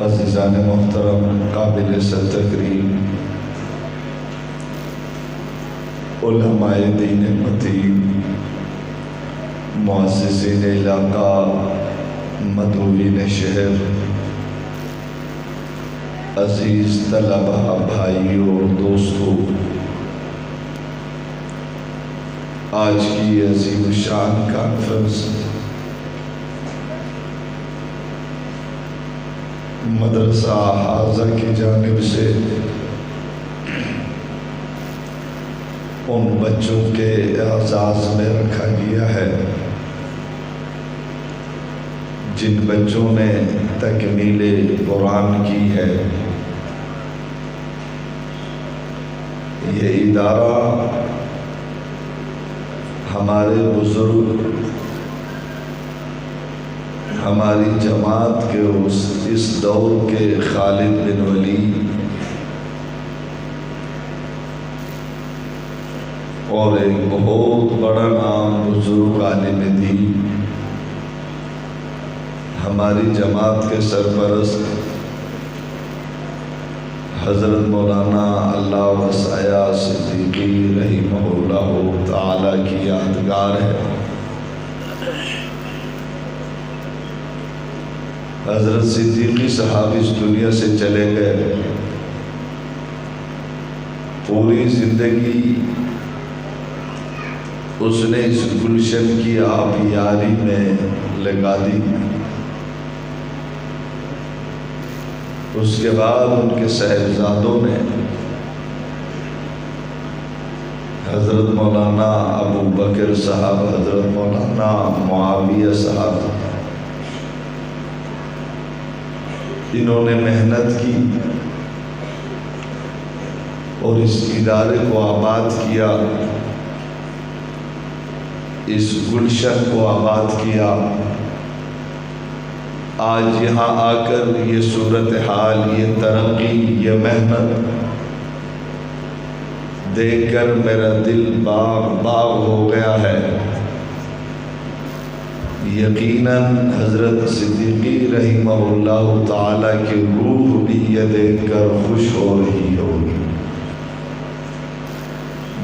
عزیزان محترم، قابل تکریم علماء دین متین، معززین علاقہ، مدعوین شہر، عزیز طلبہ، بھائیوں اور دوستوں، آج کی عظیم شان کانفرنس مدرسہ حاضہ کی جانب سے ان بچوں کے اعزاز میں رکھا گیا ہے جن بچوں نے تکمیل قرآن کی ہے۔ یہ ادارہ ہمارے بزرگ، ہماری جماعت کے اس دور کے خالد بن ولید اور ایک بہت بڑا نام بزرگ عالم دین، ہماری جماعت کے سرپرست حضرت مولانا اللہ وسعہ صدیقی رحمہ اللہ تعالی کی یادگار ہے۔ حضرت صدیقی صاحب اس دنیا سے چلے گئے، پوری زندگی اس نے اس گلشن کی آبیاری میں لگا دی۔ اس کے بعد ان کے صاحبزادوں نے حضرت مولانا ابو بکر صاحب، حضرت مولانا معاویہ صاحب، انہوں نے محنت کی اور اس ادارے کو آباد کیا، اس گلشن کو آباد کیا۔ آج یہاں آ کر یہ صورتحال، یہ ترقی، یہ محنت دیکھ کر میرا دل باغ باغ ہو گیا ہے۔ یقیناً حضرت صدیقی رحمہ اللہ تعالی کی روح بھی یہ دیکھ کر خوش ہو رہی ہوگی۔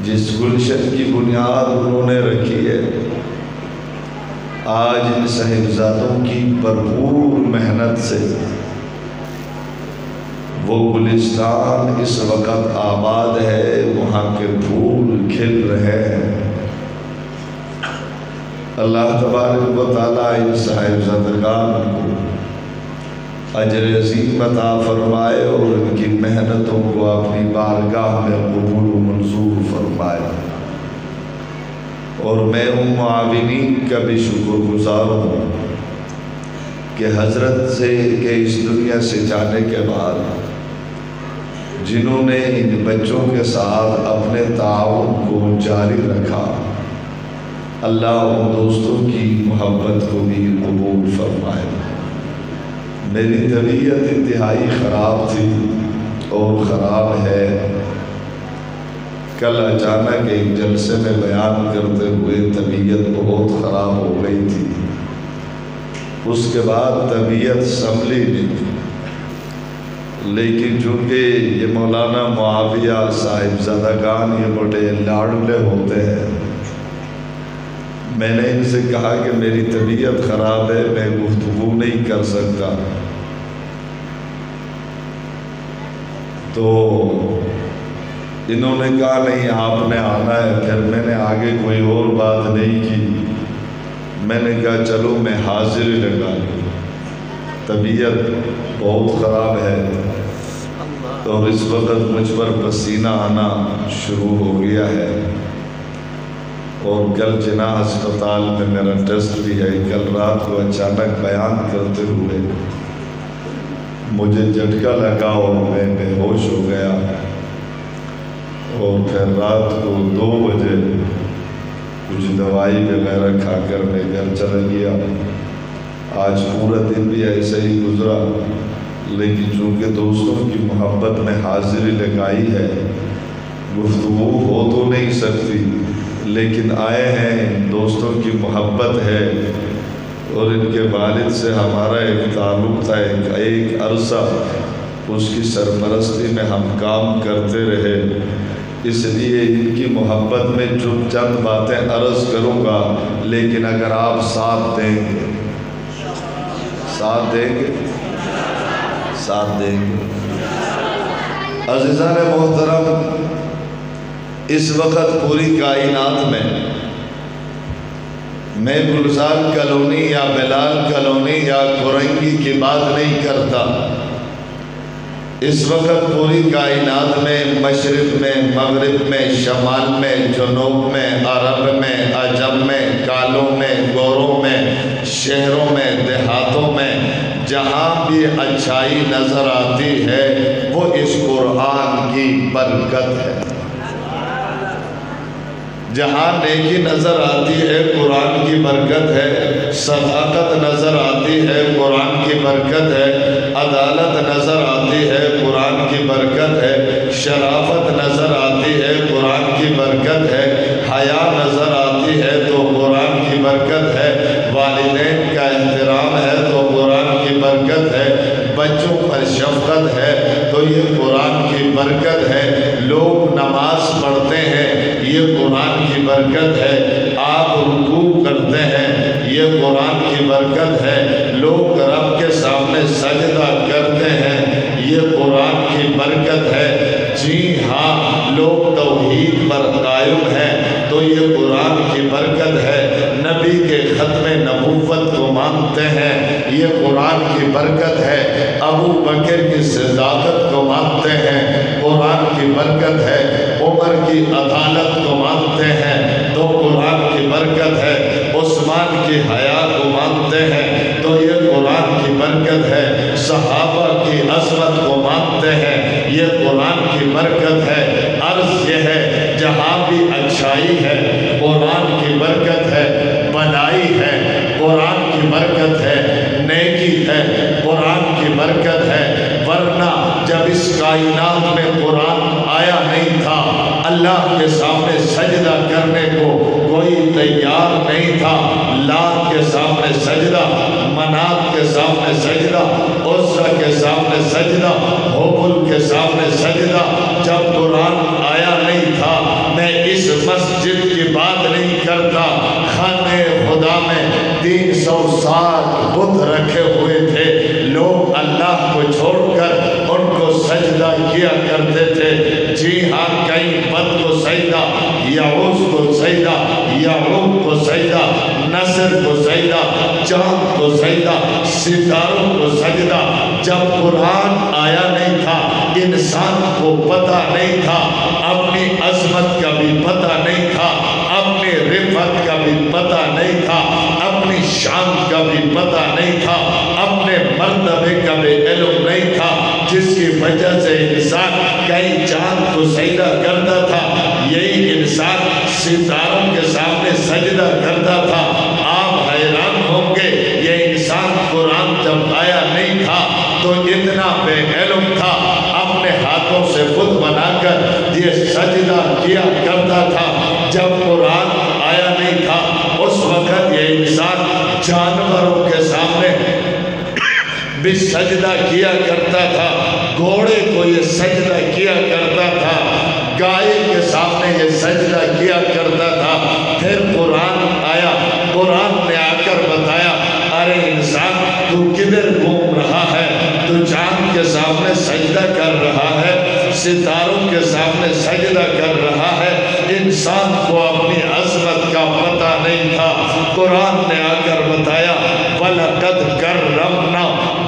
جس گلشن کی بنیاد انہوں نے رکھی ہے، آج ان صاحبزادوں کی بھرپور محنت سے وہ گلستان اس وقت آباد ہے، وہاں کے پھول کھل رہے ہیں۔ اللہ تبارک و تعالیٰ ان صاحبزادگان کو اجر عظیم عطا فرمائے اور ان کی محنتوں کو اپنی بارگاہ میں قبول و منظور فرمائے۔ اور میں ان معاونین کا بھی شکر گزار ہوں کہ حضرت سے کہ اس دنیا سے جانے کے بعد جنہوں نے ان بچوں کے ساتھ اپنے تعاون کو جاری رکھا، اللہ ان دوستوں کی محبت کو بھی قبول فرمائے۔ میری طبیعت انتہائی خراب تھی اور خراب ہے۔ کل اچانک ایک جلسے میں بیان کرتے ہوئے طبیعت بہت خراب ہو گئی تھی، اس کے بعد طبیعت سنبھلی نہیں، لیکن چونکہ یہ مولانا معاویہ صاحبزادگان یہ بڑے لاڈلے ہوتے ہیں، میں نے ان سے کہا کہ میری طبیعت خراب ہے، میں گفتگو نہیں کر سکتا، تو انہوں نے کہا نہیں آپ نے آنا ہے۔ پھر میں نے آگے کوئی اور بات نہیں کی، میں نے کہا چلو میں حاضری لگا لوں، طبیعت بہت خراب ہے اور اس وقت مجھ پر پسینہ آنا شروع ہو گیا ہے، اور کل جناح ہسپتال میں میرا ٹیسٹ بھی ہے۔ کل رات کو اچانک بیان کرتے ہوئے مجھے جھٹکا لگا اور میں بے ہوش ہو گیا، اور پھر رات کو 2 بجے کچھ دوائی وغیرہ کھا کر میں گھر چلا گیا۔ آج پورا دن بھی ایسے ہی گزرا، لیکن چونکہ دوستوں کی محبت میں حاضری لگائی ہے، گفتگو ہو تو نہیں سکتی، لیکن آئے ہیں، دوستوں کی محبت ہے، اور ان کے والد سے ہمارا ایک تعلق تھا، ایک عرصہ اس کی سرپرستی میں ہم کام کرتے رہے، اس لیے ان کی محبت میں چند باتیں عرض کروں گا، لیکن اگر آپ ساتھ دیں گے عزیزان محترم، اس وقت پوری کائنات میں گلزار کالونی یا بلال کالونی یا کورنگی کی بات نہیں کرتا، اس وقت پوری کائنات میں مشرق میں، مغرب میں، شمال میں، جنوب میں، عرب میں، عجم میں، کالوں میں، گوروں میں، شہروں میں، دیہاتوں میں، جہاں بھی اچھائی نظر آتی ہے وہ اس قرآن کی برکت ہے۔ جہاں نیکی نظر آتی ہے قرآن کی برکت ہے، صداقت نظر آتی ہے قرآن کی برکت ہے، عدالت نظر آتی ہے قرآن کی برکت ہے، شرافت نظر آتی ہے قرآن کی برکت ہے، حیا نظر آتی ہے تو قرآن کی برکت ہے، والدین کا احترام ہے تو قرآن کی برکت ہے، بچوں پر شفقت ہے تو یہ قرآن کی برکت ہے، لوگ نماز پڑھتے ہیں یہ قرآن کی برکت ہے، آپ رکوع کرتے ہیں یہ قرآن کی برکت ہے، لوگ رب کے سامنے سجدہ کرتے ہیں یہ قرآن کی برکت ہے، جی ہاں لوگ توحید پر قائم ہیں تو یہ قرآن کی برکت ہے، نبی کے ختم نبوت کو مانتے ہیں یہ قرآن کی برکت ہے، ابو بکر کی صداقت کو مانتے ہیں قرآن کی برکت ہے، عمر کی عدالت کو مانتے ہیں تو قرآن کی برکت ہے، عثمان کی حیا کو مانتے ہیں تو یہ قرآن کی برکت ہے، صحابہ کی عظمت کو مانتے ہیں یہ قرآن کی برکت ہے۔ عرض یہ ہے جہاں بھی اچھائی ہے قرآن کی برکت ہے، بھلائی ہے قرآن کی برکت ہے، نیکی ہے قرآن کی برکت ہے، ورنہ جب اس کائنات میں قرآن آیا نہیں تھا اللہ کے سامنے سجدہ کرنے کو کوئی تیار نہیں تھا، لات کے سامنے سجدہ، منات کے سامنے سجدہ، عزا کے سامنے سجدہ، حبل کے سامنے سجدہ، جب قرآن آیا نہیں تھا۔ میں اس مسجد کی بات نہیں کرتا، خانہ خدا میں 300 سال بت رکھے ہوئے تھے، لوگ اللہ کو چھوڑ کر ان کو سجدہ کیا کرتے تھے، جی ہاں کئی بت کو سجدہ، یعوز کو سجدہ، یعوق کو سجدہ، نصر کو سجدہ، چاند کو سجدہ، ستاروں کو سجدہ۔ جب قرآن آیا نہیں تھا انسان کو پتہ نہیں تھا، اپنی عظمت کا بھی پتہ نہیں تھا، اپنی رفعت کا بھی پتہ نہیں تھا، اپنی شان کا بھی پتہ نہیں تھا، اپنے مرتبے کا بھی علم نہیں تھا، جس کی وجہ سے انسان کئی چاند کو سجدہ کرتا تھا، یہی انسان ستاروں کے سامنے سجدہ کرتا تھا۔ آپ حیران ہوں گے یہ انسان قرآن جب آیا نہیں تھا تو اتنا بے علم تھا، اپنے ہاتھوں سے بت بنا کر یہ سجدہ کیا کرتا تھا۔ جب قرآن آیا نہیں تھا اس وقت یہ انسان جانوروں کے سامنے بھی سجدہ کیا کرتا تھا، گھوڑے کو یہ سجدہ کیا کرتا تھا، گائے کے سامنے یہ سجدہ کیا کرتا تھا۔ پھر قرآن آیا، قرآن نے آ کر بتایا ارے انسان تو کدھر گھوم رہا ہے، تو چاند کے سامنے سجدہ کر رہا ہے، ستاروں کے سامنے سجدہ کر رہا ہے، انسان کو اپنی عظمت کا پتہ نہیں تھا۔ قرآن نے آ کر بتایا وَلَقَدْ كَرَّمْنَا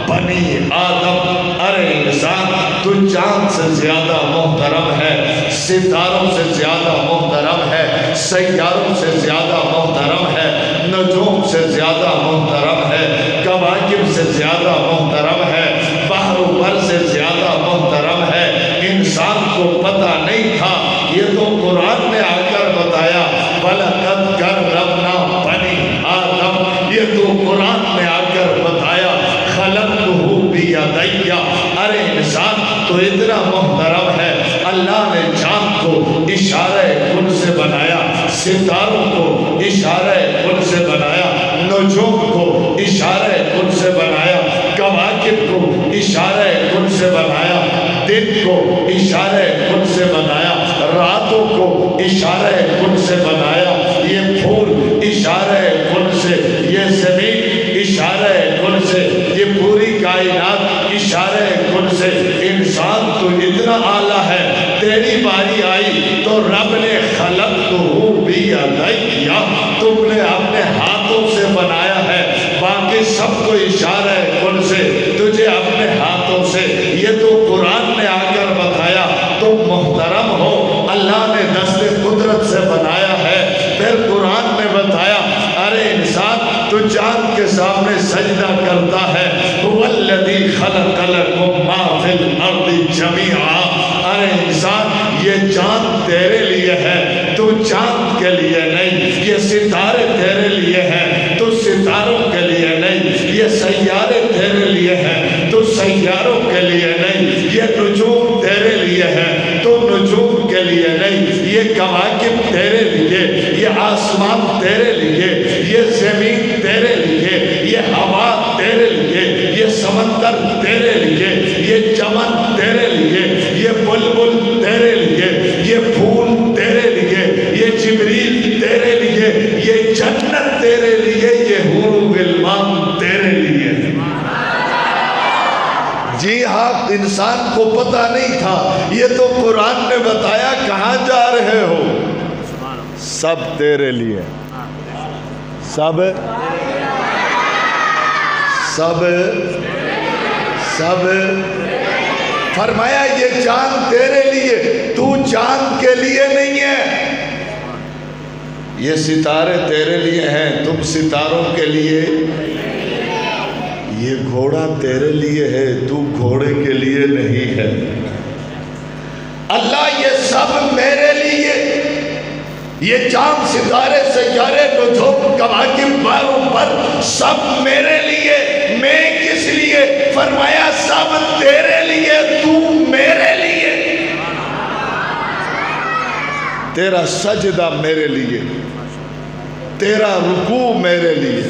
بَنِي آدم، ارے انسان تو چاند سے زیادہ محترم ہے، ستاروں سے زیادہ محترم ہے، سیاروں سے زیادہ محترم ہے، نجوم سے زیادہ محترم ہے، کواکب سے زیادہ محترم ہے، بحر و بر سے زیادہ محترم ہے۔ انسان کو پتہ نہیں تھا، یہ تو قرآن نے آ کر بتایا وَلَقَدْ كَرَّمْنَا بَنِي آدم، یہ تو قرآن نے آ کر بتایا خَلَقْتُهُ بِيَدَيَّ، ارے انسان تو اتنا محترم ہے، اللہ نے چاند کو اشارہ کن سے بنایا، ستاروں کو اشارہ کن سے بنایا، نجوم کو اشارہ کن سے بنایا، کواکب کو اشارہ کن سے بنایا، دن کو اشارہ کن سے بنایا، راتوں کو اشارہ کن سے بنایا، یہ پھول اشارہ کن سے، یہ زمین اشارہ کن سے، یہ پوری کائنات اشارہ کن سے۔ انسان تو اتنا اعلیٰ ہے، تیری باری آئی تو رب نے خلقتہ بیدیا، تم نے اپنے ہاتھوں سے بنایا ہے، باقی سب کو اشارہ کن سے، تجھے اپنے ہاتھوں سے۔ یہ تو قرآن نے آ کر بتایا، تم محترم ہو، اللہ نے دست قدرت سے بنایا ہے۔ پھر قرآن نے بتایا، ارے انسان تو چاند کے سامنے سجدہ کرتا ہے، هو الذی خلق لکم ما فی الارض جمیعا۔ ارے انسان یہ چاند تیرے لیے ہے، تو چاند کے لیے نہیں، یہ ستارے تیرے لیے ہیں، تو ستاروں کے لیے نہیں، یہ سیارے تیرے لیے ہیں، تو سیاروں کے لیے نہیں، یہ نجوم تیرے لیے ہیں، تو نجوم کے لیے نہیں، یہ کواکب تیرے لیے، یہ آسمان تیرے لیے، یہ زمین تیرے لیے، یہ ہوا تیرے لیے، یہ سمندر تیرے لیے، یہ چمن تیرے لیے، یہ بلبل تیرے لیے، یہ پھول تیرے لیے، یہ جبریل تیرے لیے، یہ جنت تیرے لیے، یہ حور و غلمان تیرے لیے۔ جی ہاں، انسان کو پتہ نہیں تھا، یہ تو قرآن نے بتایا۔ کہاں جا رہے ہو؟ سب تیرے لیے، سب سب سب فرمایا یہ چاند تیرے لیے، تو چاند کے لیے نہیں ہے، یہ ستارے تیرے لیے ہیں، تم ستاروں کے لیے، یہ گھوڑا تیرے لیے ہے، تو گھوڑے کے لیے نہیں ہے۔ اللہ یہ سب میرے لیے، یہ چاند ستارے سیارے نجوم کواکب باروں پر سب میرے لیے، میں کس لیے؟ فرمایا سب تیرے لیے، تو میرے لیے۔ تیرا سجدہ میرے لیے، تیرا رکوع میرے لیے،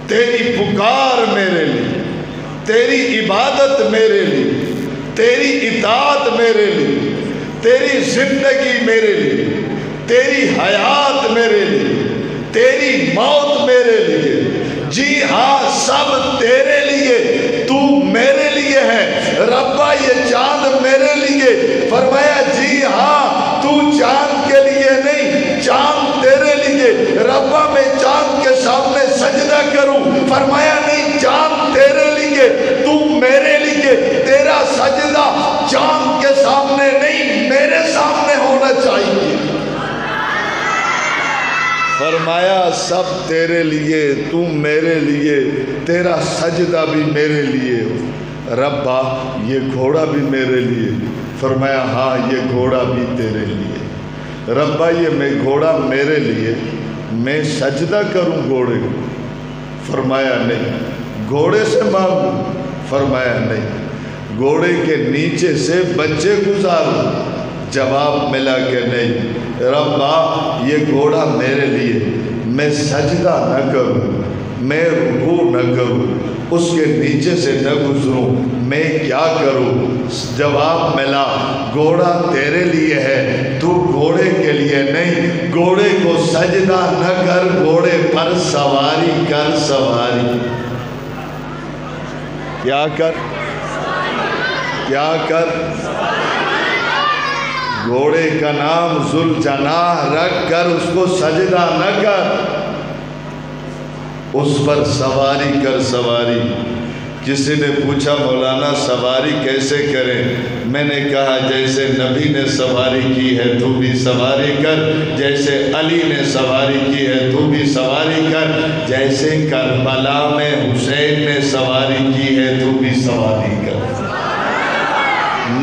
تیری پکار میرے لیے، تیری عبادت میرے لیے، تیری اطاعت میرے لیے، تیری زندگی میرے لیے، تیری حیات میرے لیے، تیری موت میرے لیے۔ جی ہاں، سب تیرے لیے، تو میرے لیے ہے۔ ربا یہ چاند میرے لیے، فرمایا جی ہاں، تو چاند کے لیے نہیں، چاند تیرے لیے۔ ربا میں چاند کے سامنے سجدہ کروں، فرمایا نہیں، چاند تیرے لیے، تو میرے لیے۔ تیرا سجدہ چاند کے سامنے نہیں، میرے سامنے ہونا چاہیے۔ فرمایا سب تیرے لیے، تو میرے لیے، تیرا سجدہ بھی میرے لیے۔ ربا یہ گھوڑا بھی میرے لیے، فرمایا ہاں یہ گھوڑا بھی تیرے لیے۔ ربا یہ گھوڑا میرے لیے، میں سجدہ کروں گھوڑے کو؟ فرمایا نہیں۔ گھوڑے سے مانگوں؟ فرمایا نہیں۔ گھوڑے کے نیچے سے بچے گزاروں؟ جواب ملا کہ نہیں۔ ربا یہ گھوڑا میرے لیے، میں سجدہ نہ کروں، میں رکوع نہ کروں، اس کے نیچے سے نہ گزروں، میں کیا کروں؟ جواب ملا، گھوڑا تیرے لیے ہے، تو گھوڑے کے لیے نہیں۔ گھوڑے کو سجدہ نہ کر، گھوڑے پر سواری کر۔ سواری کیا کر؟ کیا کر؟ گھوڑے کا نام ذوالجناح رکھ کر اس کو سجدہ نہ کر، اس پر سواری کر۔ سواری کسی نے پوچھا مولانا سواری کیسے کریں؟ میں نے کہا جیسے نبی نے سواری کی ہے تو بھی سواری کر، جیسے علی نے سواری کی ہے تو بھی سواری کر، جیسے کربلا میں حسین نے سواری کی ہے تو بھی سواری کر۔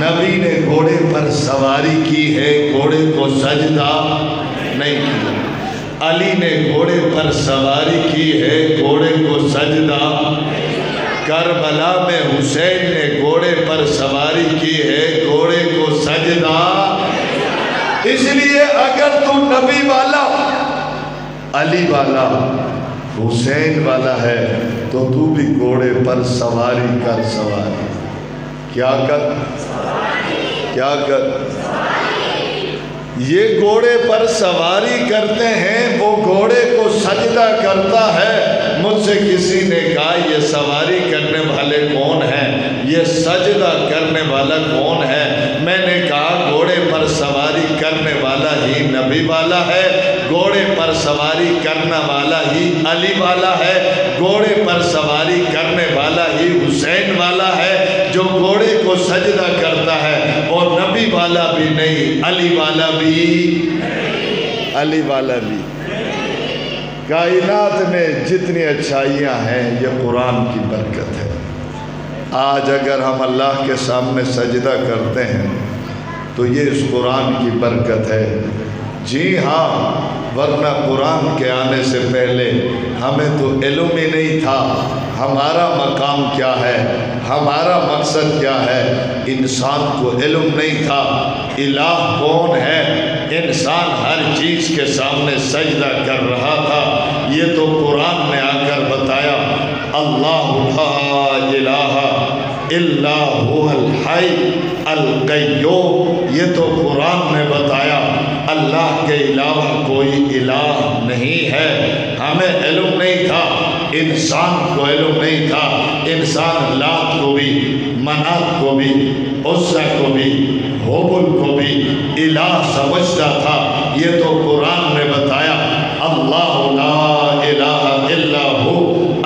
نبی نے گھوڑے پر سواری کی ہے، گھوڑے کو سجدہ نہیں کیا۔ علی نے گھوڑے پر سواری کی ہے، گھوڑے کو سجدہ۔ کربلا میں حسین نے گھوڑے پر سواری کی ہے، گھوڑے کو سجدہ۔ اس لیے اگر تو نبی والا، علی والا، حسین والا ہے تو تو بھی گھوڑے پر سواری کر سواری. کیا کر؟ کیا کر؟ یہ گھوڑے پر سواری کرتے ہیں، وہ گھوڑے کو سجدہ کرتا ہے. مجھ سے کسی نے کہا یہ سواری کرنے والے کون ہیں، یہ سجدہ کرنے والا کون ہے؟ میں نے کہا گھوڑے پر سواری کرنے والا ہی نبی والا ہے، گھوڑے پر سواری کرنے والا ہی علی والا ہے، گھوڑے پر سواری کرنے والا ہی حسین والا ہے. جو گھوڑے کو سجدہ کرتا ہے اور نبی والا بھی نہیں، علی والا بھی، علی والا بھی. کائنات میں جتنی اچھائیاں ہیں یہ قرآن کی برکت ہے. آج اگر ہم اللہ کے سامنے سجدہ کرتے ہیں تو یہ اس قرآن کی برکت ہے. جی ہاں، ورنہ قرآن کے آنے سے پہلے ہمیں تو علم ہی نہیں تھا ہمارا مقام کیا ہے، ہمارا مقصد کیا ہے. انسان کو علم نہیں تھا الہ کون ہے. انسان ہر چیز کے سامنے سجدہ کر رہا تھا. یہ تو قرآن نے آ کر بتایا اللہ لا الہ الا هو الحی القیوم. یہ تو قرآن نے بتایا اللہ کے علاوہ کوئی الہ نہیں ہے. ہمیں علم نہیں تھا، انسان کو علم نہیں تھا. انسان لات کو بھی، منات کو بھی، عزا کو بھی، حبل کو بھی الہ سمجھتا تھا. یہ تو قرآن نے بتایا اللہ لا الہ الا ہو،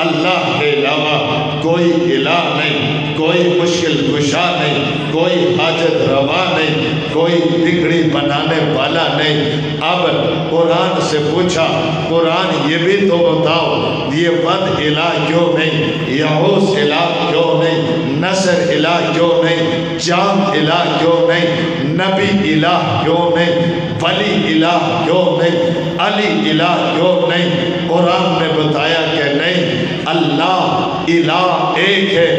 اللہ کے علاوہ کوئی الہ نہیں، کوئی مشکل کشا نہیں، کوئی حاجت روا نہیں، کوئی بگڑی بنانے والا نہیں. اب قرآن سے پوچھا قرآن یہ بھی تو بتاؤ یہ ود الہ کیوں نہیں، یعوس الہ کیوں نہیں، نصر الہ کیوں نہیں، چاند الہ کیوں نہیں، نبی الہ کیوں نہیں، ولی الہ کیوں نہیں، علی الہ کیوں نہیں. قرآن نے بتایا کہ نہیں، اللہ الہ ایک ہے.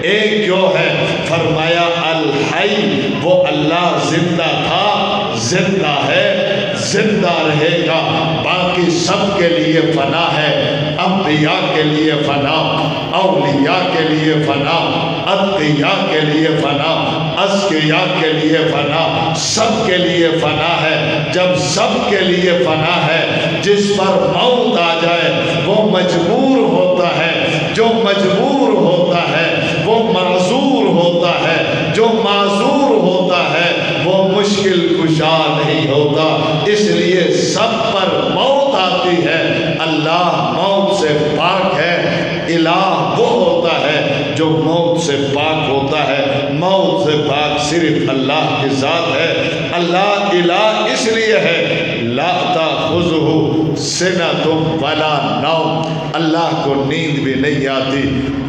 ایک کیوں ہے؟ فرمایا الحی، وہ اللہ زندہ تھا، زندہ ہے، زندہ رہے گا. باقی سب کے لیے فنا ہے، انبیاء کے لیے فنا، اولیاء کے لیے فنا، اتقیاء کے لیے فنا، اذکیاء کے لیے فنا، سب کے لیے فنا ہے. جب سب کے لیے فنا ہے، جس پر موت آ جائے وہ مجبور ہوتا ہے، جو مجبور ہوتا ہے وہ معذور ہوتا ہے، جو معذور ہوتا ہے وہ مشکل کشا نہیں ہوتا. اس لیے سب پر موت آتی ہے. اللہ موت سے پاک ہے. الہ وہ ہوتا ہے جو موت سے پاک ہوتا ہے. موت سے پاک صرف اللہ کی ذات ہے. اللہ الہ اس لیے ہے لا تأخذہ سنۃ ولا نوم. اللہ کو نیند بھی نہیں آتی،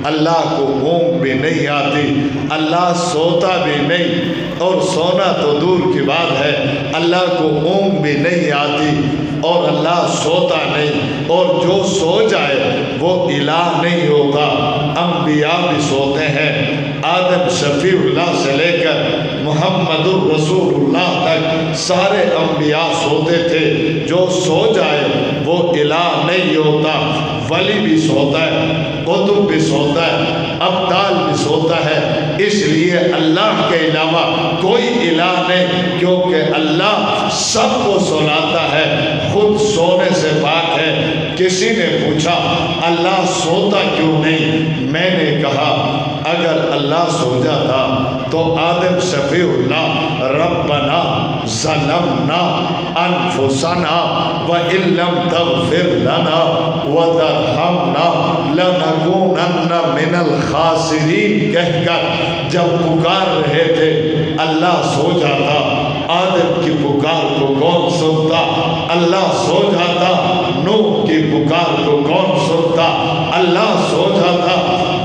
اللہ کو اونگ بھی نہیں آتی، اللہ سوتا بھی نہیں، اور سونا تو دور کی بات ہے، اللہ کو اونگ بھی نہیں آتی اور اللہ سوتا نہیں. اور جو سو جائے وہ الہ نہیں ہوتا. انبیاء بھی سوتے ہیں. آدم شفیع اللہ سے لے کر محمد الرسول اللہ تک سارے انبیاء سوتے تھے. جو سو جائے وہ الہ نہیں ہوتا. ولی بھی سوتا ہے، قطب بھی سوتا ہے، ابدال بھی سوتا ہے. اس لیے اللہ کے علاوہ کوئی الہ نہیں، کیونکہ اللہ سب کو سلاتا ہے، خود سونے سے پاک ہے. کسی نے پوچھا اللہ سوتا کیوں نہیں؟ میں نے کہا اگر اللہ سو جاتا تو آدم شفیع اللہ ربنا ظلمنا انفسنا وان لم تغفر لنا وترحمنا لنکونن من الخاسرین کہہ کر جب پکار رہے تھے اللہ سو جاتا. آدم کی پکار کو کون سنتا؟ اللہ سو جاتا. نوح کی پکار کو کون سنتا؟ اللہ سو جاتا.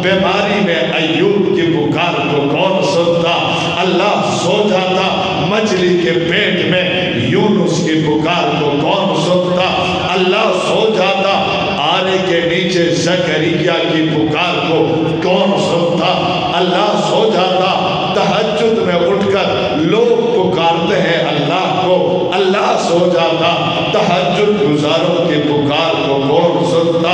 بیماری میں ایوب کی پکار کو کون سنتا؟ اللہ سو جاتا. مچھلی کے پیٹ میں یونس کی پکار کو کون سنتا؟ اللہ سو جاتا. آرے کے نیچے زکریا کی پکار کو کون سنتا؟ اللہ سو جاتا. تہجد میں اٹھ کر لوگ پکارتے ہیں اللہ کو، اللہ سو جاتا. تہجد گزاروں کی پکار کو کون سنتا؟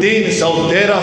313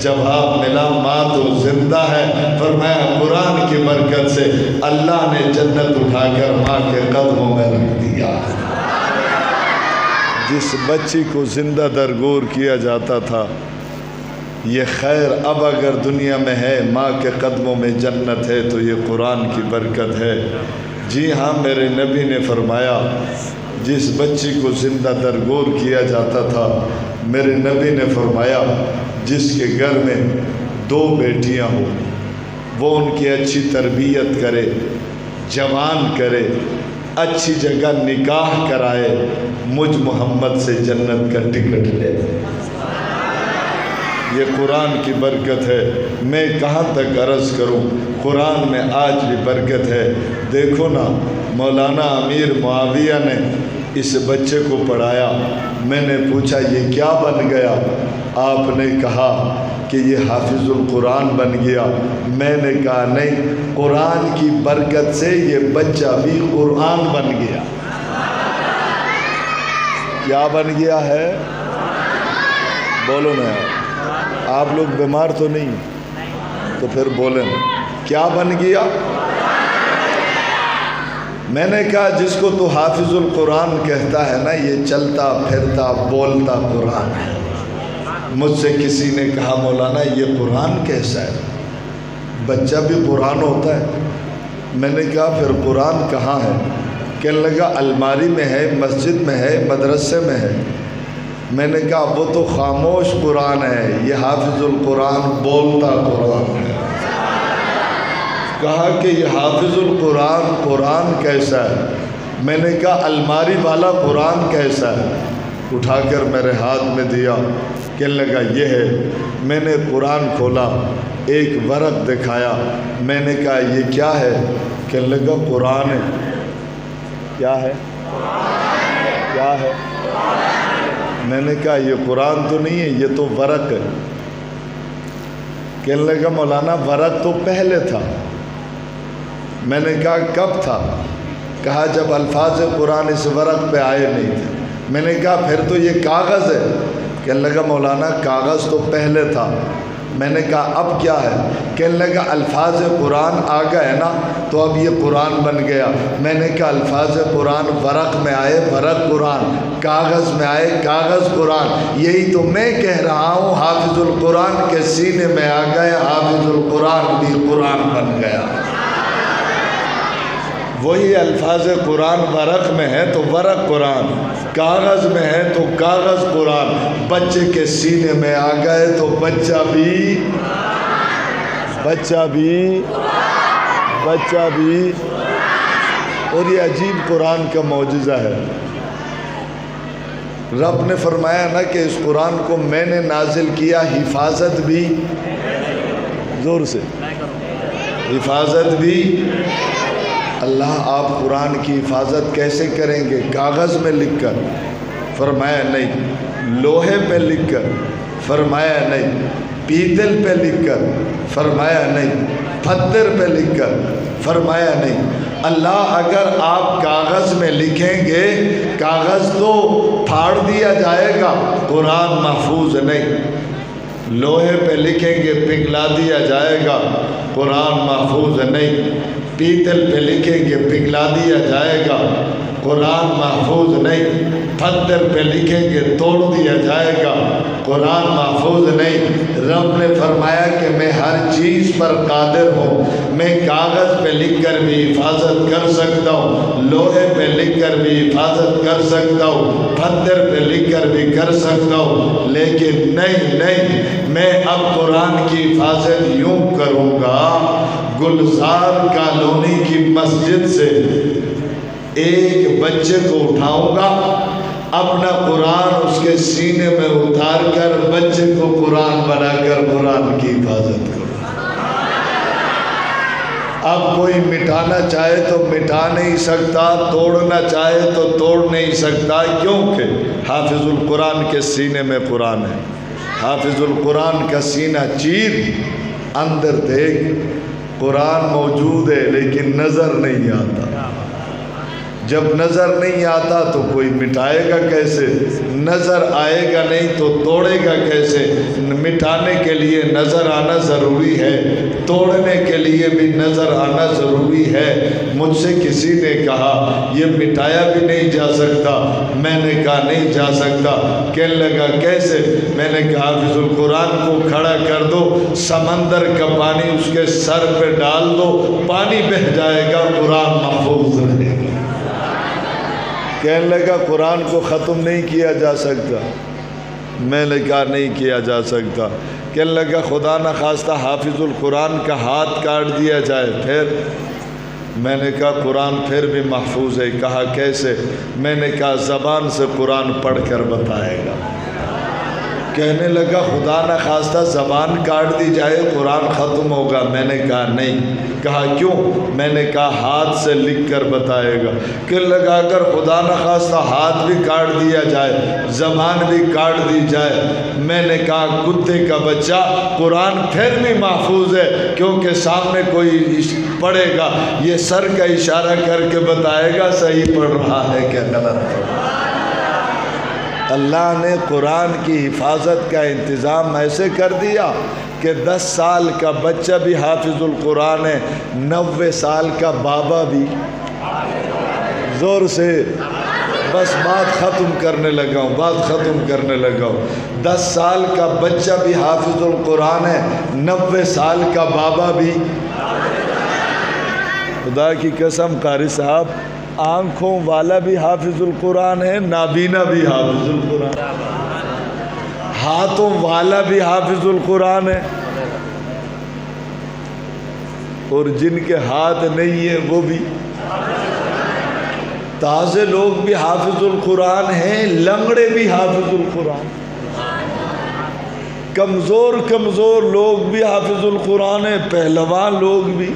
جواب ملا ماں تو زندہ ہے۔ فرمایا قرآن کی برکت سے اللہ نے جنت اٹھا کر ماں کے قدموں میں رکھ دیا۔ جس بچی کو زندہ درگور کیا جاتا تھا، یہ خیر اب اگر دنیا میں ہے، ماں کے قدموں میں جنت ہے، تو یہ قرآن کی برکت ہے۔ جی ہاں، میرے نبی نے فرمایا جس بچی کو زندہ درگور کیا جاتا تھا، میرے نبی نے فرمایا جس کے گھر میں 2 بیٹیاں ہوں، وہ ان کی اچھی تربیت کرے، جوان کرے، اچھی جگہ نکاح کرائے، مجھ محمد سے جنت کا ٹکٹ لے۔ یہ قرآن کی برکت ہے۔ میں کہاں تک عرض کروں، قرآن میں آج بھی برکت ہے۔ دیکھو نا، مولانا امیر معاویہ نے اس بچے کو پڑھایا۔ میں نے پوچھا یہ کیا بن گیا؟ آپ نے کہا کہ یہ حافظ القرآن بن گیا۔ میں نے کہا نہیں، قرآن کی برکت سے یہ بچہ بھی قرآن بن گیا۔ کیا بن گیا ہے؟ بولو نا، آپ لوگ بیمار تو نہیں؟ تو پھر بولیں، کیا بن گیا؟ میں نے کہا جس کو تو حافظ القرآن کہتا ہے نا، یہ چلتا پھرتا بولتا قرآن ہے۔ مجھ سے کسی نے کہا مولانا یہ قرآن کیسا ہے؟ بچہ بھی قرآن ہوتا ہے؟ میں نے کہا پھر قرآن کہاں ہے؟ کہنے لگا الماری میں ہے، مسجد میں ہے، مدرسے میں ہے۔ میں نے کہا وہ تو خاموش قرآن ہے، یہ حافظ القرآن بولتا قرآن ہے۔ کہا کہ یہ حافظ القرآن قرآن کیسا ہے؟ میں نے کہا الماری والا قرآن کیسا ہے؟ اٹھا کر میرے ہاتھ میں دیا، کہنے لگا یہ ہے۔ میں نے قرآن کھولا، ایک ورق دکھایا۔ میں نے کہا یہ کیا ہے؟ کہنے لگا قرآن ہے۔ کیا ہے؟ کیا ہے؟ میں نے کہا یہ قرآن تو نہیں ہے، یہ تو ورق ہے۔ کہنے لگا مولانا ورق تو پہلے تھا۔ میں نے کہا کب تھا؟ کہا جب الفاظ قرآن اس ورق پہ آئے نہیں تھے۔ میں نے کہا پھر تو یہ کاغذ ہے۔ کہنے لگا مولانا کاغذ تو پہلے تھا۔ میں نے کہا اب کیا ہے؟ کہنے لگا الفاظ قرآن آ گئے نا، تو اب یہ قرآن بن گیا۔ میں نے کہا الفاظ قرآن ورق میں آئے ورق قرآن، کاغذ میں آئے کاغذ قرآن۔ یہی تو میں کہہ رہا ہوں، حافظ القرآن کے سینے میں آ گئے، حافظ القرآن بھی قرآن بن گیا۔ وہی الفاظ قرآن ورق میں ہے تو ورق قرآن، کاغذ میں ہے تو کاغذ قرآن۔ بچے کے سینے میں آ گئے تو بچہ بھی اور یہ عجیب قرآن کا معجزہ ہے۔ رب نے فرمایا نا کہ اس قرآن کو میں نے نازل کیا، حفاظت بھی، زور سے حفاظت بھی۔ اللہ آپ قرآن کی حفاظت کیسے کریں گے؟ کاغذ میں لکھ کر؟ فرمایا نہیں۔ لوہے پہ لکھ کر؟ فرمایا نہیں۔ پیتل پہ لکھ کر؟ فرمایا نہیں۔ پتھر پہ لکھ کر؟ فرمایا نہیں۔ اللہ اگر آپ کاغذ میں لکھیں گے، کاغذ تو پھاڑ دیا جائے گا، قرآن محفوظ نہیں۔ لوہے پہ لکھیں گے پگھلا دیا جائے گا، قرآن محفوظ نہیں۔ پیتل پہ لکھیں گے پگھلا دیا جائے گا، قرآن محفوظ نہیں۔ پتھر پہ لکھیں گے توڑ دیا جائے گا، قرآن محفوظ نہیں۔ رب نے فرمایا کہ میں ہر چیز پر قادر ہوں، میں کاغذ پہ لکھ کر بھی حفاظت کر سکتا ہوں، لوہے پہ لکھ کر بھی حفاظت کر سکتا ہوں، پتھر پہ لکھ کر بھی کر سکتا ہوں، لیکن نہیں، میں اب قرآن کی حفاظت یوں کروں گا، گلزار کالونی کی مسجد سے ایک بچے کو اٹھاؤں گا، اپنا قرآن اس کے سینے میں اتار کر بچے کو قرآن بنا کر قرآن کی حفاظت کروں۔ اب کوئی مٹانا چاہے تو مٹا نہیں سکتا، توڑنا چاہے تو توڑ نہیں سکتا، کیونکہ حافظ القرآن کے سینے میں قرآن ہے۔ حافظ القرآن کا سینہ چیر، اندر دیکھ، قرآن موجود ہے لیکن نظر نہیں آتا۔ جب نظر نہیں آتا تو کوئی مٹائے گا کیسے؟ نظر آئے گا نہیں تو توڑے گا کیسے؟ مٹانے کے لیے نظر آنا ضروری ہے، توڑنے کے لیے بھی نظر آنا ضروری ہے۔ مجھ سے کسی نے کہا یہ مٹایا بھی نہیں جا سکتا، میں نے کہا نہیں جا سکتا۔ کہنے لگا کیسے؟ میں نے کہا حافظ القرآن کو کھڑا کر دو، سمندر کا پانی اس کے سر پہ ڈال دو، پانی بہہ جائے گا، قرآن محفوظ رہے گا۔ کہنے لگا قرآن کو ختم نہیں کیا جا سکتا، میں نے کہا نہیں کیا جا سکتا۔ کہنے لگا خدا نخواستہ حافظ القرآن کا ہاتھ کاٹ دیا جائے پھر؟ میں نے کہا قرآن پھر بھی محفوظ ہے۔ کہا کیسے؟ میں نے کہا زبان سے قرآن پڑھ کر بتائے گا۔ کہنے لگا خدا نخواستہ زبان کاٹ دی جائے قرآن ختم ہوگا، میں نے کہا نہیں۔ کہا کیوں؟ میں نے کہا ہاتھ سے لکھ کر بتائے گا۔ کہنے لگا اگر خدا نخواستہ ہاتھ بھی کاٹ دیا جائے، زبان بھی کاٹ دی جائے، میں نے کہا کتے کا بچہ، قرآن پھر بھی محفوظ ہے، کیونکہ سامنے کوئی پڑھے گا، یہ سر کا اشارہ کر کے بتائے گا صحیح پڑھ رہا ہے کہ غلط پڑھ رہا ہے۔ اللہ نے قرآن کی حفاظت کا انتظام ایسے کر دیا کہ 10 سال کا بچہ بھی حافظ القرآن ہے، 90 سال کا بابا بھی۔ زور سے بس بات ختم کرنے لگا ہوں۔ 10 سال کا بچہ بھی حافظ القرآن ہے، 90 سال کا بابا بھی۔ خدا کی قسم قاری صاحب، آنکھوں والا بھی حافظ القرآن ہے، نابینا بھی حافظ القرآن، ہاتھوں والا بھی حافظ القرآن ہے، اور جن کے ہاتھ نہیں ہیں وہ بھی۔ تازے لوگ بھی حافظ القرآن ہیں، لنگڑے بھی حافظ القرآن، کمزور لوگ بھی حافظ القرآن ہیں، پہلوان لوگ بھی،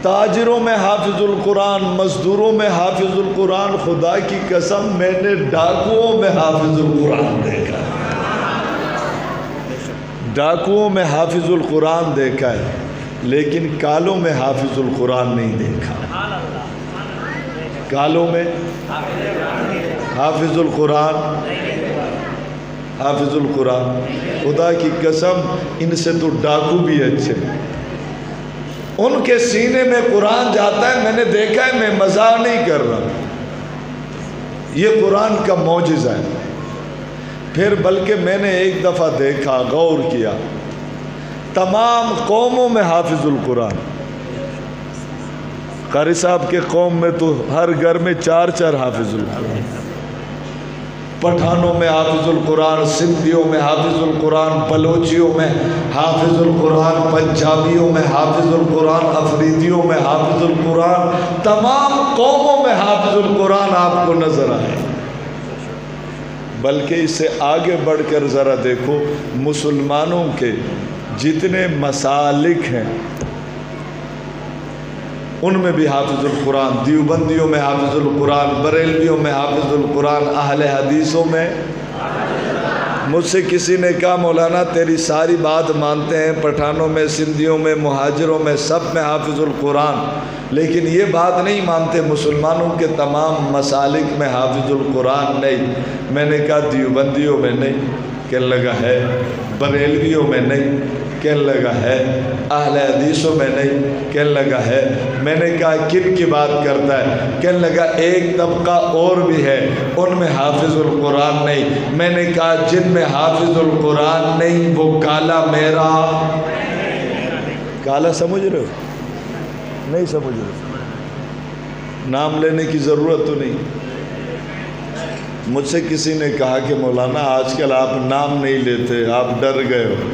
تاجروں میں حافظ القرآن، مزدوروں میں حافظ القرآن۔ خدا کی قسم میں نے ڈاکوؤں میں حافظ القرآن دیکھا ہے، ڈاکوؤں میں حافظ القرآن دیکھا ہے، لیکن کالوں میں حافظ القرآن نہیں دیکھا۔ کالوں میں حافظ القرآن، خدا کی قسم ان سے تو ڈاکو بھی اچھے، ان کے سینے میں قرآن جاتا ہے، میں نے دیکھا ہے، میں مزاح نہیں کر رہا، یہ قرآن کا معجزہ ہے۔ پھر بلکہ میں نے ایک دفعہ دیکھا، غور کیا، تمام قوموں میں حافظ القرآن۔ قاری صاحب کے قوم میں تو ہر گھر میں 4 حافظ القرآن، پٹھانوں میں حافظ القرآن، سندھیوں میں حافظ القرآن، بلوچیوں میں حافظ القرآن، پنجابیوں میں حافظ القرآن، افریدیوں میں حافظ القرآن، تمام قوموں میں حافظ القرآن آپ کو نظر آئے۔ بلکہ اس سے آگے بڑھ کر ذرا دیکھو، مسلمانوں کے جتنے مسالک ہیں ان میں بھی حافظ القرآن، دیوبندیوں میں حافظ القرآن، بریلویوں میں حافظ القرآن، اہل حدیثوں میں۔ مجھ سے کسی نے کہا مولانا تیری ساری بات مانتے ہیں، پٹھانوں میں، سندھیوں میں، مہاجروں میں، سب میں حافظ القرآن، لیکن یہ بات نہیں مانتے مسلمانوں کے تمام مسالک میں حافظ القرآن نہیں۔ میں نے کہا دیوبندیوں میں نہیں، کہنے لگا ہے، بریلویوں میں نہیں، کہنے لگا ہے، اہل حدیثوں میں نہیں، کہنے لگا ہے۔ میں نے کہا کن کی بات کرتا ہے؟ کہنے لگا ایک طبقہ اور بھی ہے، ان میں حافظ القرآن نہیں۔ میں نے کہا جن میں حافظ القرآن نہیں وہ کالا میرا۔ کالا سمجھ رہے ہو؟ نہیں سمجھ رہے؟ نام لینے کی ضرورت تو نہیں۔ مجھ سے کسی نے کہا کہ مولانا آج کل آپ نام نہیں لیتے، آپ ڈر گئے ہو۔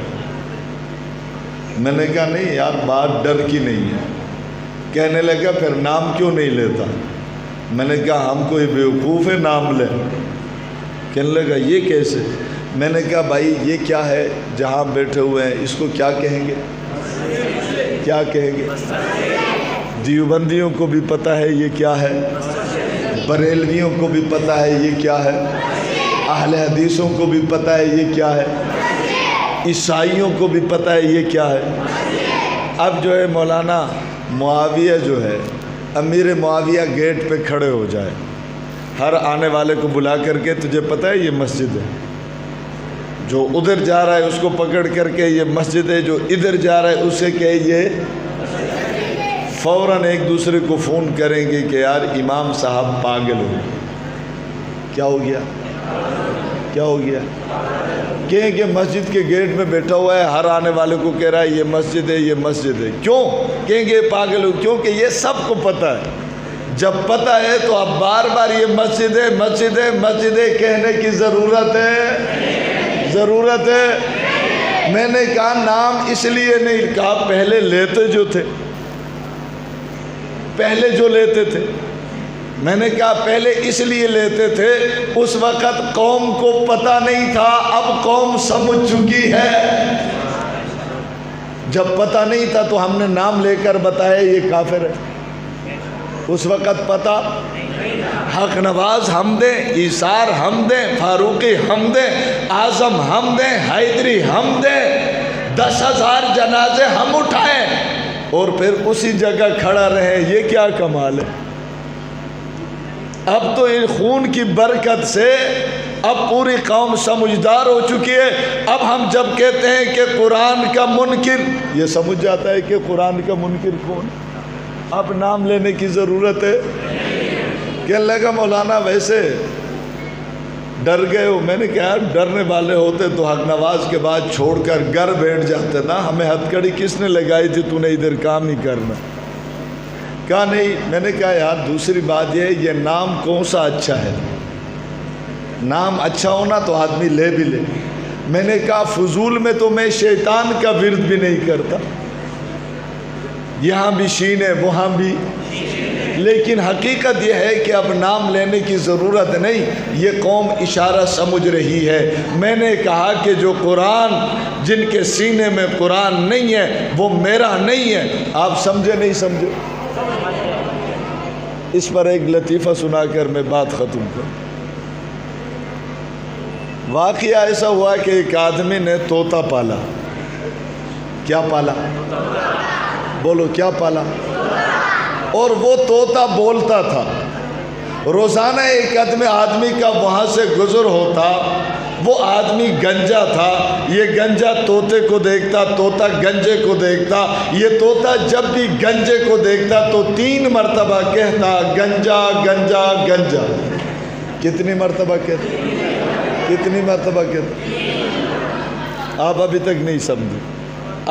میں نے کہا نہیں یار، بات ڈر کی نہیں ہے۔ کہنے لگا پھر نام کیوں نہیں لیتا؟ میں نے کہا ہم کوئی بیوقوف ہے نام لیں؟ کہنے لگا یہ کیسے؟ میں نے کہا بھائی یہ کیا ہے جہاں بیٹھے ہوئے ہیں، اس کو کیا کہیں گے؟ کیا کہیں گے؟ دیوبندیوں کو بھی پتہ ہے یہ کیا ہے، بریلویوں کو بھی پتہ ہے یہ کیا ہے، اہل حدیثوں کو بھی پتہ ہے یہ کیا ہے، عیسائیوں کو بھی پتہ ہے یہ کیا ہے۔ اب جو ہے مولانا معاویہ جو ہے امیر معاویہ گیٹ پہ کھڑے ہو جائے، ہر آنے والے کو بلا کر کے تجھے پتہ ہے یہ مسجد ہے، جو ادھر جا رہا ہے اس کو پکڑ کر کے یہ مسجد ہے، جو ادھر جا رہا ہے اسے کہ یہ، فوراً ایک دوسرے کو فون کریں گے کہ یار امام صاحب پاگل ہو گئے۔ کیا ہو گیا؟ کیا ہو گیا؟ کہیں کہ مسجد کے گیٹ میں بیٹھا ہوا ہے، ہر آنے والے کو کہہ رہا ہے یہ مسجد ہے، یہ مسجد ہے۔ کیوں کہیں گے پاگل ہو؟ کیونکہ یہ سب کو پتہ ہے۔ جب پتہ ہے تو اب بار بار یہ مسجد ہے، مسجد ہے، مسجد ہے کہنے کی ضرورت ہے؟ ضرورت ہے؟ میں نے کہا نام اس لیے نہیں کہا، پہلے لیتے جو تھے، پہلے جو لیتے تھے، میں نے کہا پہلے اس لیے لیتے تھے، اس وقت قوم کو پتہ نہیں تھا، اب قوم سمجھ چکی ہے۔ جب پتہ نہیں تھا تو ہم نے نام لے کر بتایا یہ کافر ہے، اس وقت پتہ حق نواز ہم دیں، ایثار ہم دیں، فاروقی ہم دیں، اعظم ہم دیں، حیدری ہم دیں، 10,000 جنازے ہم اٹھائیں اور پھر اسی جگہ کھڑا رہے، یہ کیا کمال ہے؟ اب تو ان خون کی برکت سے اب پوری قوم سمجھدار ہو چکی ہے۔ اب ہم جب کہتے ہیں کہ قرآن کا منکر، یہ سمجھ جاتا ہے کہ قرآن کا منکر کون، اب نام لینے کی ضرورت ہے۔ کہنے لگا مولانا ویسے ڈر گئے ہو؟ میں نے کہا ڈرنے والے ہوتے تو حق نواز کے بعد چھوڑ کر گھر بیٹھ جاتے نا، ہمیں ہتھکڑی کس نے لگائی تھی تو نے ادھر کام ہی کرنا؟ کہا نہیں۔ میں نے کہا یار دوسری بات یہ نام کون سا اچھا ہے؟ نام اچھا ہونا تو آدمی لے بھی لے۔ میں نے کہا فضول میں تو میں شیطان کا ورد بھی نہیں کرتا، یہاں بھی شین ہے وہاں بھی، لیکن حقیقت یہ ہے کہ اب نام لینے کی ضرورت نہیں، یہ قوم اشارہ سمجھ رہی ہے۔ میں نے کہا کہ جو قرآن، جن کے سینے میں قرآن نہیں ہے وہ میرا نہیں ہے۔ آپ سمجھے نہیں سمجھے؟ اس پر ایک لطیفہ سنا کر میں بات ختم کروں۔ واقعہ ایسا ہوا کہ ایک آدمی نے طوطا پالا۔ کیا پالا؟ بولو کیا پالا؟ اور وہ طوطا بولتا تھا۔ روزانہ ایک آدمی کا وہاں سے گزر ہوتا، وہ آدمی گنجا تھا، یہ گنجا طوطے کو دیکھتا، طوطا گنجے کو دیکھتا، یہ طوطا جب بھی گنجے کو دیکھتا تو 3 مرتبہ کہتا گنجا گنجا گنجا۔ کتنی مرتبہ کہتا؟ کتنی مرتبہ کہتا؟ آپ ابھی تک نہیں سمجھے،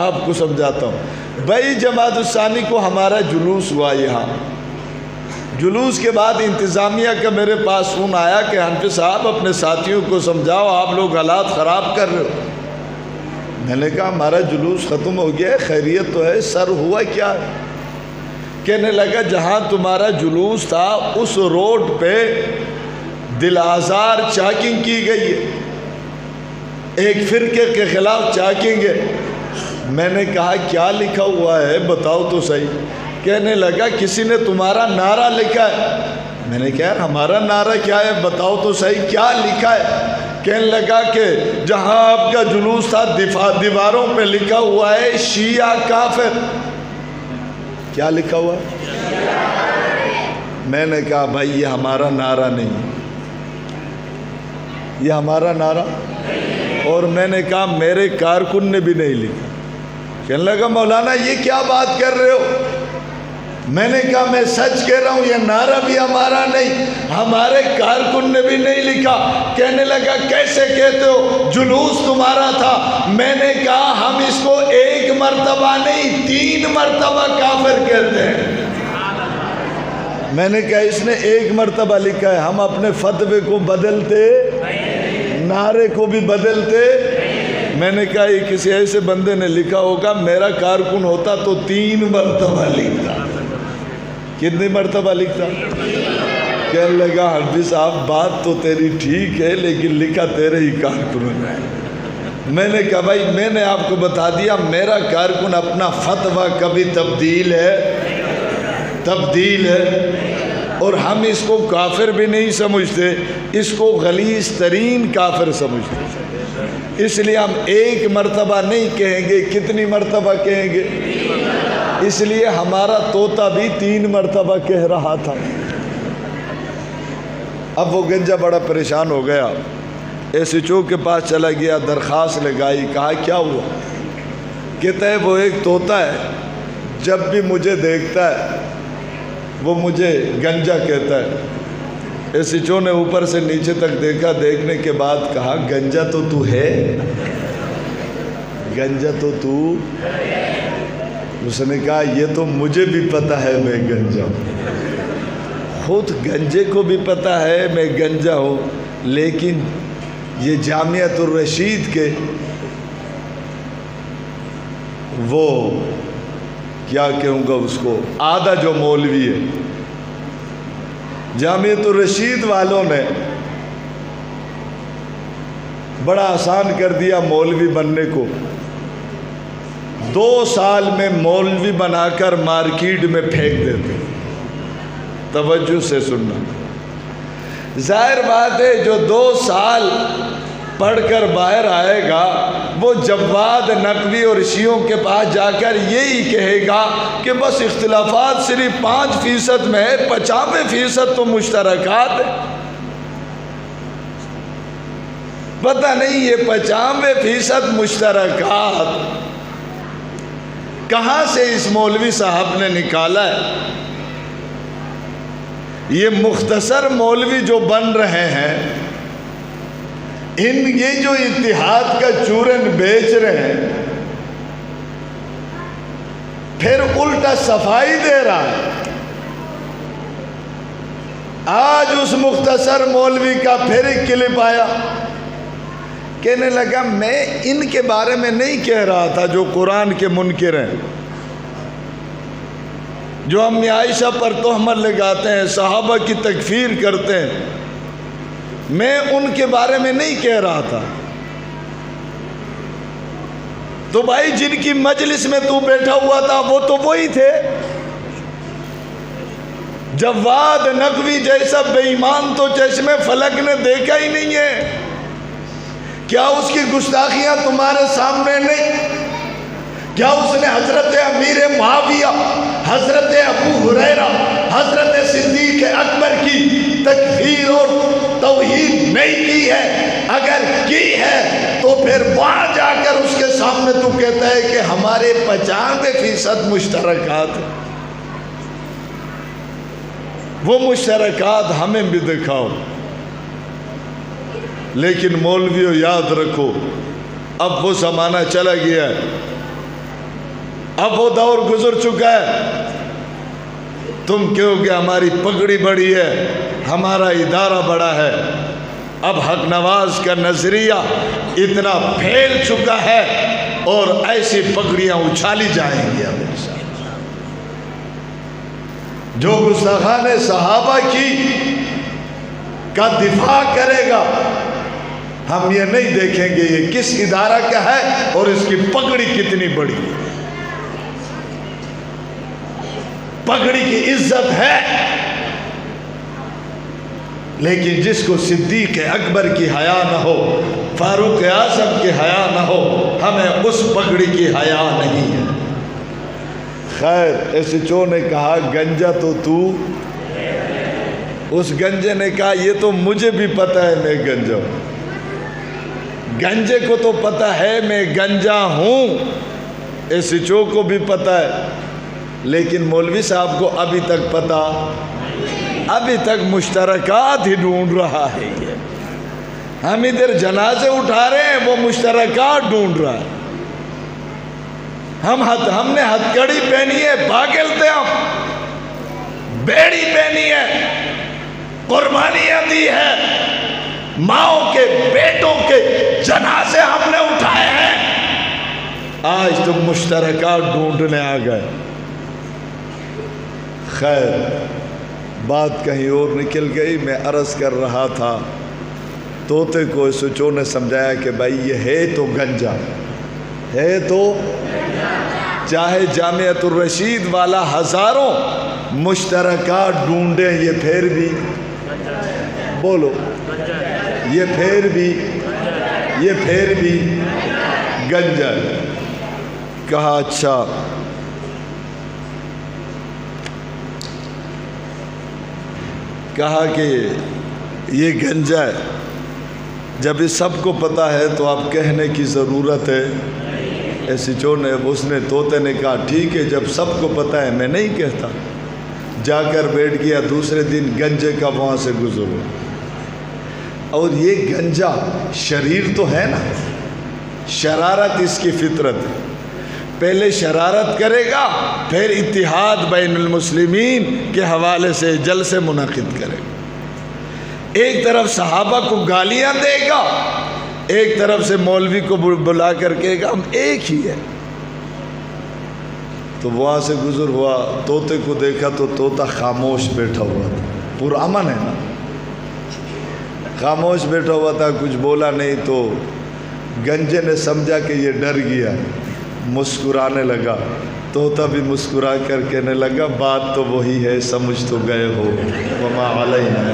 آپ کو سمجھاتا ہوں۔ بھائی جماعت الثانی کو ہمارا جلوس ہوا، یہاں جلوس کے بعد انتظامیہ کا میرے پاس فون آیا کہ حنفی صاحب اپنے ساتھیوں کو سمجھاؤ، آپ لوگ حالات خراب کر رہے ہو۔ میں نے کہا ہمارا جلوس ختم ہو گیا ہے، خیریت تو ہے، سر ہوا کیا ہے؟ کہنے لگا جہاں تمہارا جلوس تھا اس روڈ پہ دل آزار چاکنگ کی گئی ہے، ایک فرقے کے خلاف چاکنگ ہے۔ میں نے کہا کیا لکھا ہوا ہے بتاؤ تو صحیح۔ کہنے لگا کسی نے تمہارا نعرہ لکھا ہے۔ میں نے کہا ہمارا نعرہ کیا ہے بتاؤ تو صحیح، کیا لکھا ہے؟ کہنے لگا کہ جہاں آپ کا جلوس تھا دیواروں پہ لکھا ہوا ہے شیعہ کافر۔ کیا لکھا ہوا ہے؟ میں نے کہا بھائی یہ ہمارا نعرہ نہیں، یہ ہمارا نعرہ، اور میں نے کہا میرے کارکن نے بھی نہیں لکھا۔ کہنے لگا مولانا یہ کیا بات کر رہے ہو؟ میں نے کہا میں سچ کہہ رہا ہوں، یہ نعرہ بھی ہمارا نہیں، ہمارے کارکن نے بھی نہیں لکھا۔ کہنے لگا کیسے کہتے ہو، جلوس تمہارا تھا۔ میں نے کہا ہم اس کو 1 مرتبہ نہیں 3 مرتبہ کافر کہتے ہیں۔ میں نے کہا اس نے 1 مرتبہ لکھا ہے، ہم اپنے فتوے کو بدلتے، نعرے کو بھی بدلتے۔ میں نے کہا یہ کسی ایسے بندے نے لکھا ہوگا، میرا کارکن ہوتا تو 3 مرتبہ لکھتا۔ کتنی مرتبہ لکھتا؟ کہنے لگا حنفی صاحب بات تو تیری ٹھیک ہے لیکن لکھا تیرے ہی کارکن ہے۔ میں نے کہا بھائی میں نے آپ کو بتا دیا میرا کارکن اپنا فتویٰ کبھی تبدیل ہے، اور ہم اس کو کافر بھی نہیں سمجھتے، اس کو غلیظ ترین کافر سمجھتے۔ اس لیے ہم 1 مرتبہ نہیں کہیں گے، کتنی مرتبہ کہیں گے؟ اس لیے ہمارا طوطا بھی 3 مرتبہ کہہ رہا تھا۔ اب وہ گنجا بڑا پریشان ہو گیا، ایس ایچ او کے پاس چلا گیا، درخواست لگائی، کہا کیا ہوا؟ کہتا ہے وہ ایک طوطا ہے، جب بھی مجھے دیکھتا ہے وہ مجھے گنجا کہتا ہے۔ ایس ایچ او نے اوپر سے نیچے تک دیکھا، دیکھنے کے بعد کہا گنجا تو تو ہے، گنجا تو تو۔ اس نے کہا یہ تو مجھے بھی پتہ ہے میں گنجا ہوں، خود گنجے کو بھی پتہ ہے میں گنجا ہوں، لیکن یہ جامعۃ الرشید کے وہ کیا کہوں گا اس کو، آدھا جو مولوی ہے، جامعۃ الرشید والوں نے بڑا آسان کر دیا مولوی بننے کو۔ 2 سال میں مولوی بنا کر مارکیٹ میں پھینک دیتے۔ توجہ سے سننا، ظاہر بات ہے جو 2 سال پڑھ کر باہر آئے گا وہ جواد نقوی اور شیعوں کے پاس جا کر یہی کہے گا کہ بس اختلافات صرف 5% میں ہے، 95% تو مشترکات ہے۔ پتہ نہیں یہ 95% مشترکات کہاں سے اس مولوی صاحب نے نکالا ہے؟ یہ مختصر مولوی جو بن رہے ہیں، یہ جو اتحاد کا چورن بیچ رہے ہیں، پھر الٹا صفائی دے رہا ہے۔ آج اس مختصر مولوی کا پھر ایک کلپ آیا، کہنے لگا میں ان کے بارے میں نہیں کہہ رہا تھا جو قرآن کے منکر ہیں، جو امی عائشہ پر تہمت لگاتے ہیں، صحابہ کی تکفیر کرتے ہیں، میں ان کے بارے میں نہیں کہہ رہا تھا۔ تو بھائی جن کی مجلس میں تو بیٹھا ہوا تھا وہ تو وہی تھے۔ جواد نقوی جیسا بے ایمان تو چشم فلک نے دیکھا ہی نہیں ہے، کیا اس کی گستاخیاں تمہارے سامنے نہیں؟ کیا اس نے حضرت امیر معاویہ، حضرت ابو ہریرہ، حضرت صدیق اکبر کی تکفیر اور توہین نہیں کی ہے؟ اگر کی ہے تو پھر وہاں جا کر اس کے سامنے تو کہتا ہے کہ ہمارے 95% مشترکات ہیں۔ وہ مشترکات ہمیں بھی دکھاؤ۔ لیکن مولویوں یاد رکھو، اب وہ زمانہ چلا گیا ہے، اب وہ دور گزر چکا ہے۔ تم کہو کہ ہماری پگڑی بڑی ہے، ہمارا ادارہ بڑا ہے، اب حق نواز کا نظریہ اتنا پھیل چکا ہے اور ایسی پگڑیاں اچھالی جائیں گی اب انشاءاللہ۔ جو گستاخان صحابہ کی کا دفاع کرے گا، ہم یہ نہیں دیکھیں گے یہ کس ادارہ کا ہے اور اس کی پگڑی کتنی بڑی ہے۔ پگڑی کی عزت ہے، لیکن جس کو صدیق اکبر کی حیا نہ ہو، فاروق اعظم کی حیا نہ ہو، ہمیں اس پگڑی کی حیا نہیں ہے۔ خیر، ایس ایچ او نے کہا گنجا تو تو، اس گنجے نے کہا یہ تو مجھے بھی پتہ ہے میں گنجا ہوں، گنجے کو تو پتہ ہے میں گنجا ہوں، ایس ایچ او کو بھی پتہ ہے، لیکن مولوی صاحب کو ابھی تک پتہ، ابھی تک مشترکات ہی ڈھونڈ رہا ہے۔ یہ ہم ادھر جنازے اٹھا رہے ہیں، وہ مشترکات ڈھونڈ رہا ہے۔ ہم نے ہتھ کڑی پہنی ہے، باگل تھے ہم، بیڑی پہنی ہے، قربانیاں دی ہے، ماؤں کے بیٹوں کے جنازے ہم نے اٹھائے ہیں، آج تم مشترکات ڈھونڈنے آ گئے۔ خیر، بات کہیں اور نکل گئی۔ میں عرض کر رہا تھا طوطے کو ایس ایچ او نے سمجھایا کہ بھائی یہ ہے تو گنجا ہے، تو چاہے جامعۃ الرشید والا ہزاروں مشترکات ڈھونڈیں، یہ پھر بھی بولو، یہ پھر بھی گنجا ہے۔ کہا اچھا کہا کہ یہ گنجا ہے، جب اس سب کو پتہ ہے تو آپ کہنے کی ضرورت ہے ایسی چون ہے۔ اس نے طوطے نے کہا ٹھیک ہے، جب سب کو پتہ ہے میں نہیں کہتا۔ جا کر بیٹھ گیا، دوسرے دن گنجے کا وہاں سے گزر ہوا۔ اور یہ گنجا شریر تو ہے نا، شرارت اس کی فطرت ہے، پہلے شرارت کرے گا، پھر اتحاد بین المسلمین کے حوالے سے جلسے منعقد کرے گا۔ ایک طرف صحابہ کو گالیاں دے گا، ایک طرف سے مولوی کو بلا کر کہے گا ہم ایک ہی ہے۔ تو وہاں سے گزر ہوا، طوطے کو دیکھا تو طوطا خاموش بیٹھا ہوا تھا، پرامن ہے نا، خاموش بیٹھا ہوا تھا، کچھ بولا نہیں۔ تو گنجے نے سمجھا کہ یہ ڈر گیا، مسکرانے لگا۔ طوطا بھی مسکرا کر کہنے لگا بات تو وہی ہے، سمجھ تو گئے ہو، وما علینا۔